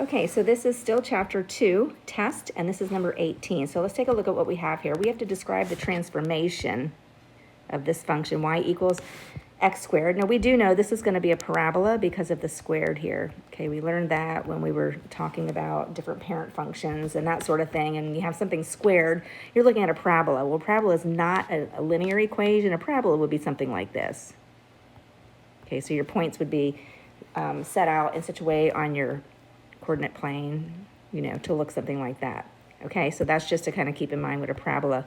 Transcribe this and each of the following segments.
Okay, so this is still chapter 2, test, and this is number 18. So let's take a look at what we have here. We have to describe the transformation of this function, y equals x squared. Now we do know this is going to be a parabola because of the squared here. Okay, we learned that when we were talking about different parent functions and that sort of thing, and you have something squared, you're looking at a parabola. Well, a parabola is not a linear equation. A parabola would be something like this. Okay, so your points would be set out in such a way on your coordinate plane, you know, to look something like that. Okay, so that's just to kind of keep in mind what a parabola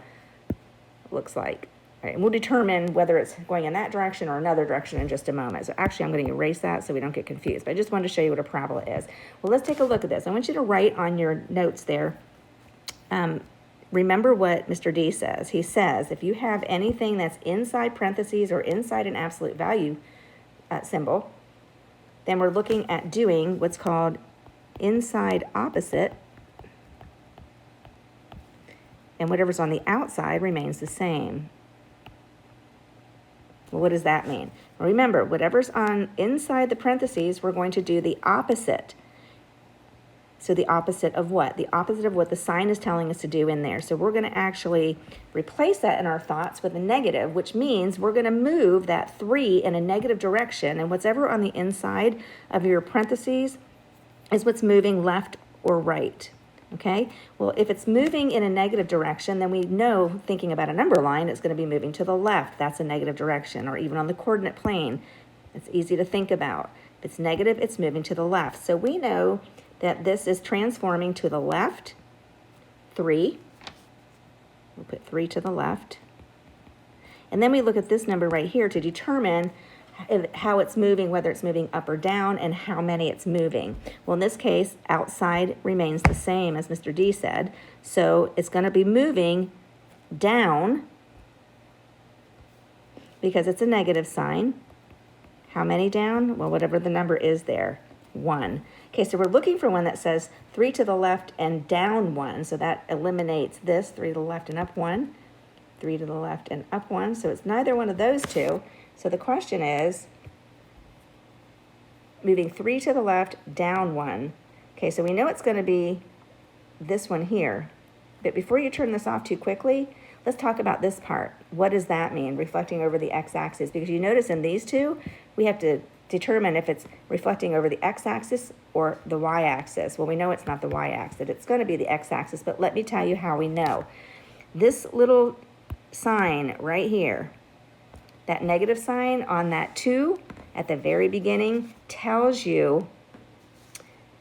looks like. All right, and we'll determine whether it's going in that direction or another direction in just a moment. So actually, I'm going to erase that so we don't get confused. But I just wanted to show you what a parabola is. Well, let's take a look at this. I want you to write on your notes there. Remember what Mr. D says. He says, if you have anything that's inside parentheses or inside an absolute value symbol, then we're looking at doing what's called inside opposite, and whatever's on the outside remains the same. Well, what does that mean? Well, remember, whatever's on inside the parentheses, we're going to do the opposite. So the opposite of what? The opposite of what the sign is telling us to do in there. So we're going to actually replace that in our thoughts with a negative, which means we're going to move that 3 in a negative direction, and whatever on the inside of your parentheses is what's moving left or right. Okay, well, if it's moving in a negative direction, then we know, thinking about a number line, it's going to be moving to the left. That's a negative direction. Or even on the coordinate plane, it's easy to think about. If it's negative, it's moving to the left. So we know that this is transforming to the left, 3. We'll put 3 to the left. And then we look at this number right here to determine how it's moving, whether it's moving up or down, and how many it's moving. Well, in this case, outside remains the same as Mr. D said, so it's going to be moving down because it's a negative sign. How many down? Well, whatever the number is there, 1. Okay, so we're looking for one that says 3 to the left and down 1, so that eliminates this, 3 to the left and up 1, 3 to the left and up 1, so it's neither one of those two. So the question is, moving 3 to the left, down 1. Okay, so we know it's going to be this one here. But before you turn this off too quickly, let's talk about this part. What does that mean, reflecting over the x-axis? Because you notice in these two, we have to determine if it's reflecting over the x-axis or the y-axis. Well, we know it's not the y-axis. It's going to be the x-axis, but let me tell you how we know. This little sign right here, that negative sign on that 2 at the very beginning, tells you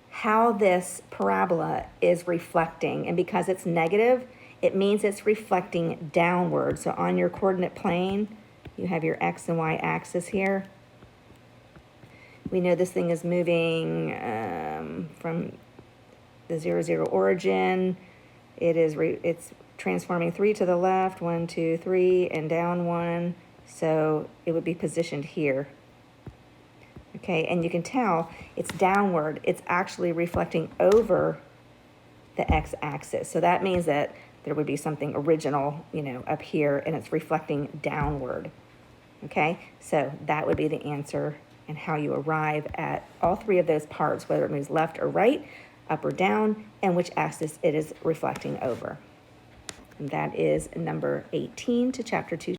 how this parabola is reflecting. And because it's negative, it means it's reflecting downward. So on your coordinate plane, you have your x and y axis here. We know this thing is moving from the 0, 0 origin. It's transforming 3 to the left, 1, 2, 3, and down 1. So it would be positioned here. Okay, and you can tell it's downward. It's actually reflecting over the x-axis. So that means that there would be something original, you know, up here, and it's reflecting downward. Okay, so that would be the answer and how you arrive at all 3 of those parts, whether it moves left or right, up or down, and which axis it is reflecting over. And that is number 18 to chapter 2.